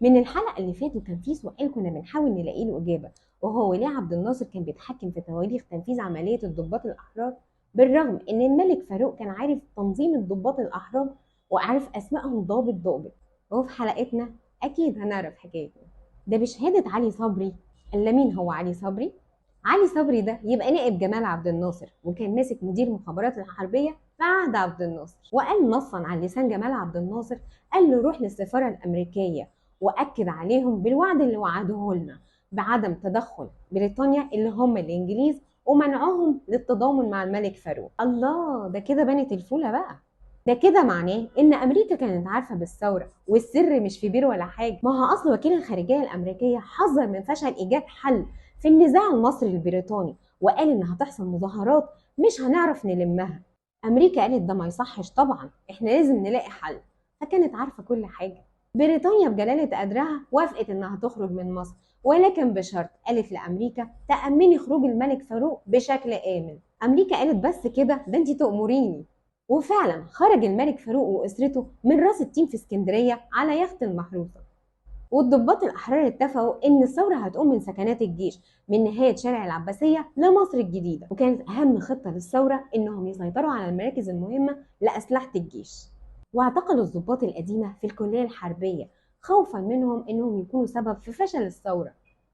من الحلقة اللي فاتت كان في سؤال كنا بنحاول نلاقي له إجابة، وهو ليه عبد الناصر كان بيتحكم في تواريخ تنفيذ عملية الضباط الأحرار بالرغم إن الملك فاروق كان عارف تنظيم الضباط الأحرار وعارف أسمائهم ضابط ضابط. وفي حلقتنا أكيد هنعرف حكايته ده بشهادة علي صبري. إلا مين هو علي صبري؟ علي صبري ده يبقى نائب جمال عبد الناصر، وكان ماسك مدير المخابرات الحربية في عهد عبد الناصر، وقال نصا على لسان جمال عبد الناصر، قال له روح للسفارة الأمريكية واكد عليهم بالوعد اللي وعدوه لنا بعدم تدخل بريطانيا اللي هم الانجليز ومنعهم للتضامن مع الملك فاروق. الله، ده كده بنت الفوله بقى. ده كده معناه ان امريكا كانت عارفه بالثوره والسر مش في بير ولا حاجه. ما هو اصل وكيل الخارجيه الامريكيه حذر من فشل ايجاد حل في النزاع المصري البريطاني، وقال ان هتحصل مظاهرات مش هنعرف نلمها. امريكا قالت ده ما يصحش طبعا، احنا لازم نلاقي حل. فكانت عارفه كل حاجه. بريطانيا بجلالة قدرها وافقت إنها تخرج من مصر، ولكن بشرط. قالت لأمريكا تأمني خروج الملك فاروق بشكل آمن. أمريكا قالت بس كده؟ ده أنت تأمريني. وفعلا خرج الملك فاروق وأسرته من راس التين في اسكندرية على يخت المحروسة، والضباط الأحرار اتفقوا إن الثورة هتقوم من سكنات الجيش من نهاية شارع العباسية لمصر الجديدة، وكانت أهم خطة للثورة إنهم يسيطروا على المراكز المهمة لأسلحة الجيش. واعتقلوا الضباط القديمة في الكلية الحربية خوفا منهم إنهم يكونوا سبب في فشل الثورة،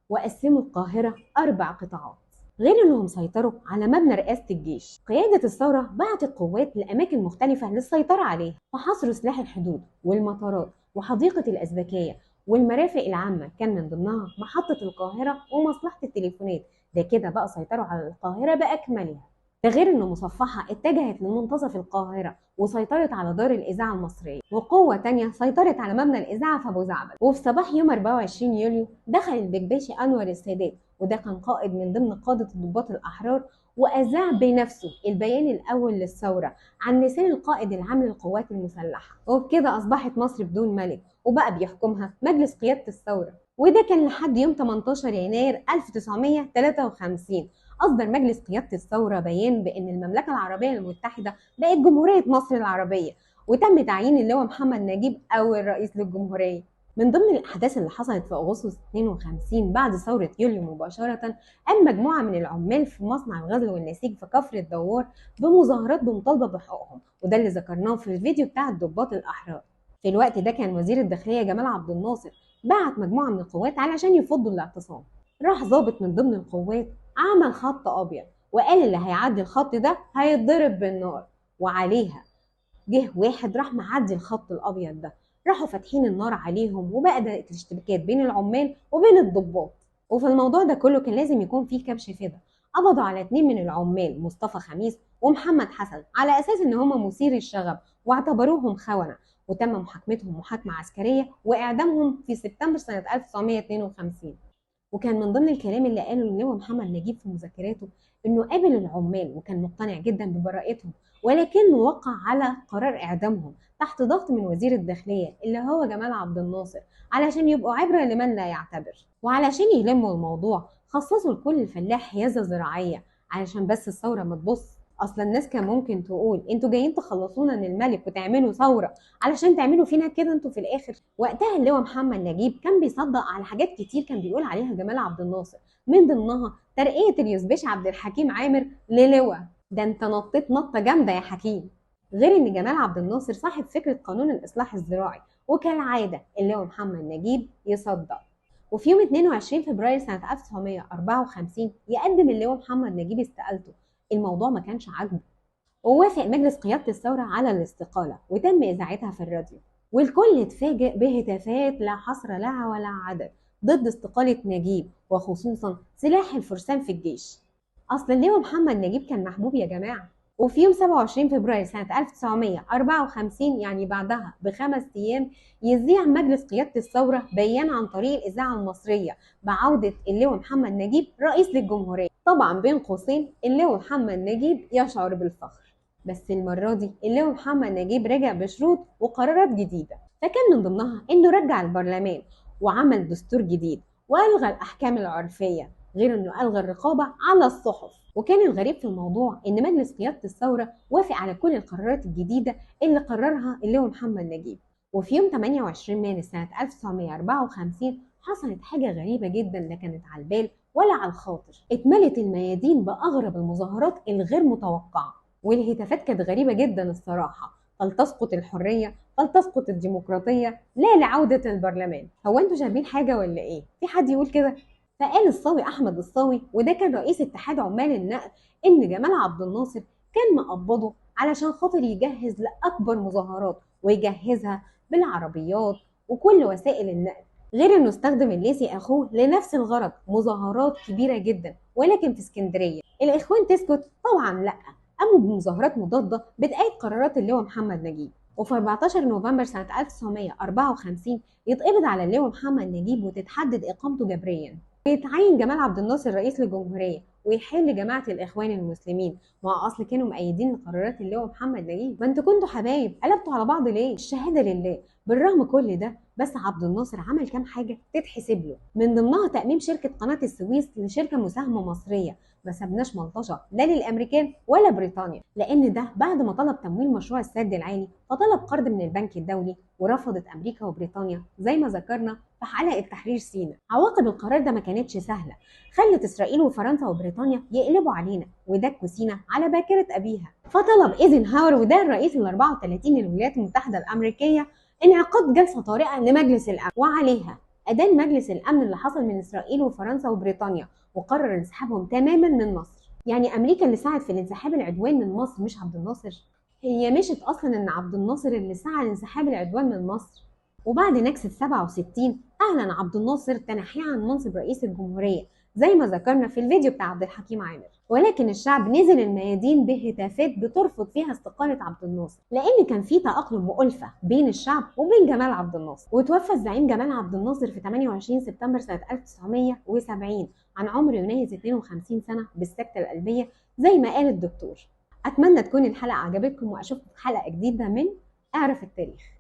وقسموا القاهرة 4 قطاعات. غير إنهم سيطروا على مبنى رئاسة الجيش. قيادة الثورة بعتت قوات لأماكن مختلفة للسيطرة عليها، فحصروا سلاح الحدود والمطارات وحديقة الأزبكية والمرافق العامة، كان من ضمنها محطة القاهرة ومصلحة التليفونات. ده كده بقى سيطروا على القاهرة بأكملها. ده غير إن مصفحة اتجهت لمنتصف القاهرة وسيطرت على دار الإذاعة المصرية، وقوة تانية سيطرت على مبنى الإذاعة في أبو زعبل. وفي صباح يوم 24 يوليو دخل البكباشي أنور السادات، وده كان قائد من ضمن قادة الضباط الأحرار، وأذاع بنفسه البيان الأول للثورة عن لسان القائد العام للقوات المسلحة. وبكده أصبحت مصر بدون ملك، وبقى بيحكمها مجلس قيادة الثورة. وده كان لحد يوم 18 يناير 1953 أصدر مجلس قيادة الثورة بيان بأن المملكة العربية المتحدة بقت جمهورية مصر العربية، وتم تعيين اللواء محمد نجيب أول رئيس للجمهورية. من ضمن الأحداث اللي حصلت في أغسطس 52 بعد ثورة يوليو مباشرة، قام مجموعة من العمال في مصنع الغزل والنسيج في كفر الدوار بمظاهرات بمطالبة بحقوقهم، وده اللي ذكرناه في الفيديو بتاع الضباط الأحرار. في الوقت ده كان وزير الداخلية جمال عبد الناصر بعت مجموعة من القوات علشان يفضوا الاعتصام. راح ضابط من ضمن القوات عمل خط أبيض وقال اللي هيعدي الخط ده هيتضرب بالنار، وعليها جه واحد راح معدي الخط الأبيض ده، راحوا فاتحين النار عليهم، وبدأت الاشتباكات بين العمال وبين الضباط. وفي الموضوع ده كله كان لازم يكون فيه كبش فدا. قبضوا على 2 من العمال، مصطفى خميس ومحمد حسن، على أساس إن هم مثيري الشغب واعتبروهم خونة، وتم محاكمتهم محاكمة عسكرية وإعدامهم في سبتمبر سنة 1952. وكان من ضمن الكلام اللي قاله اللواء محمد نجيب في مذكراته انه قابل العمال وكان مقتنع جدا ببراءتهم، ولكنه وقع على قرار اعدامهم تحت ضغط من وزير الداخليه اللي هو جمال عبد الناصر، علشان يبقوا عبره لمن لا يعتبر. وعلشان يلموا الموضوع خصصوا لكل الفلاح حيازه زراعيه علشان بس الثوره ما تبص. اصلا الناس كان ممكن تقول انتوا جايين تخلصونا من الملك وتعملوا ثوره علشان تعملوا فينا كده انتوا في الاخر. وقتها اللواء محمد نجيب كان بيصدق على حاجات كتير كان بيقول عليها جمال عبد الناصر، من ضمنها ترقيه اليوزباشي عبد الحكيم عامر للواء. ده انت نطيت نطه جامده يا حكيم. غير ان جمال عبد الناصر صاحب فكره قانون الاصلاح الزراعي، وكالعاده اللواء محمد نجيب يصدق. وفي يوم 22 فبراير سنه 1954 يقدم اللواء محمد نجيب استقالته. الموضوع ما كانش عاجبه، ووافق مجلس قيادة الثورة على الاستقالة وتم إذاعتها في الراديو، والكل اتفاجئ بهتافات لا حصر لها ولا عدد ضد استقالة نجيب، وخصوصا سلاح الفرسان في الجيش. أصل اللواء محمد نجيب كان محبوب يا جماعة. وفي يوم 27 فبراير سنة 1954 يعني بعدها ب5 أيام يذيع مجلس قيادة الثورة بيان عن طريق الإذاعة المصرية بعودة اللواء محمد نجيب رئيس للجمهورية. طبعا بين قوسين اللواء محمد نجيب يشعر بالفخر، بس المرة دي اللواء محمد نجيب رجع بشروط وقرارات جديدة، فكان من ضمنها إنه رجع البرلمان وعمل دستور جديد وألغى الأحكام العرفية، غير إنه ألغى الرقابة على الصحف. وكان الغريب في الموضوع إن مجلس قيادة الثورة وافق على كل القرارات الجديدة اللي قررها اللواء محمد نجيب، وفي يوم 28 مارس سنة 1954 حصلت حاجة غريبة جدا لا كانت على البال ولا على الخاطر. اتملت الميادين بأغرب المظاهرات الغير متوقعة، والهتافات كانت غريبة جدا الصراحة: فلتسقط الحرية، فلتسقط الديمقراطية، لا لعودة البرلمان. هو انتوا شايفين حاجة ولا ايه؟ في حد يقول كده؟ فقال الصاوي أحمد الصاوي، وده كان رئيس اتحاد عمال النقل، إن جمال عبد الناصر كان مقبضه علشان خاطر يجهز لأكبر مظاهرات، ويجهزها بالعربيات وكل وسائل النقل، غير انه استخدم الليثي اخوه لنفس الغرض، مظاهرات كبيره جدا ولكن في اسكندريه. الاخوان تسكت؟ طبعا لا، قاموا بمظاهرات مضاده بتأيد قرارات اللواء محمد نجيب. وفي 14 نوفمبر سنه 1954 يتقبض على اللواء محمد نجيب وتتحدد اقامته جبريا، ويتعين جمال عبد الناصر رئيس للجمهوريه ويحل جماعه الاخوان المسلمين. ما اصل كانوا مؤيدين لقرارات اللواء محمد نجيب. ما انتوا كنتوا حبايب، قلبتوا على بعض ليه؟ الشهاده لله. بالرغم كل ده بس عبد الناصر عمل كام حاجه تتحسب له، من ضمنها تأميم شركه قناه السويس لشركه مساهمه مصريه. ما سابناش ملطشه لا للامريكان ولا بريطانيا، لان ده بعد ما طلب تمويل مشروع السد العالي فطلب قرض من البنك الدولي، ورفضت امريكا وبريطانيا زي ما ذكرنا في حلقه تحرير سيناء. عواقب القرار ده ما كانتش سهله، خلت اسرائيل وفرنسا وبريطانيا يقلبوا علينا ودكوا سيناء على باكره ابيها. فطلب ايزنهاور، وده الرئيس ال 34 للولايات المتحده الامريكيه، انعقاد جلسه طارئه لمجلس الامن، وعليها ادان مجلس الامن اللي حصل من اسرائيل وفرنسا وبريطانيا، وقرر انسحابهم تماما من مصر. يعني امريكا اللي ساعد في الانسحاب العدوان من مصر مش عبد الناصر؟ هي مشت اصلا ان عبد الناصر اللي سعى لانسحاب العدوان من مصر. وبعد نكسة 67 اعلن عبد الناصر تنحيه عن منصب رئيس الجمهوريه زي ما ذكرنا في الفيديو بتاع عبد الحكيم عامر، ولكن الشعب نزل الميادين بهتافات بترفض فيها استقالة عبد الناصر، لأن كان في تأقلم وألفة بين الشعب وبين جمال عبد الناصر. وتوفى الزعيم جمال عبد الناصر في 28 سبتمبر سنة 1970 عن عمر يناهز 52 سنة بالسكتة القلبية زي ما قال الدكتور. أتمنى تكون الحلقة عجبتكم، وأشوفكم في حلقة جديدة من اعرف التاريخ.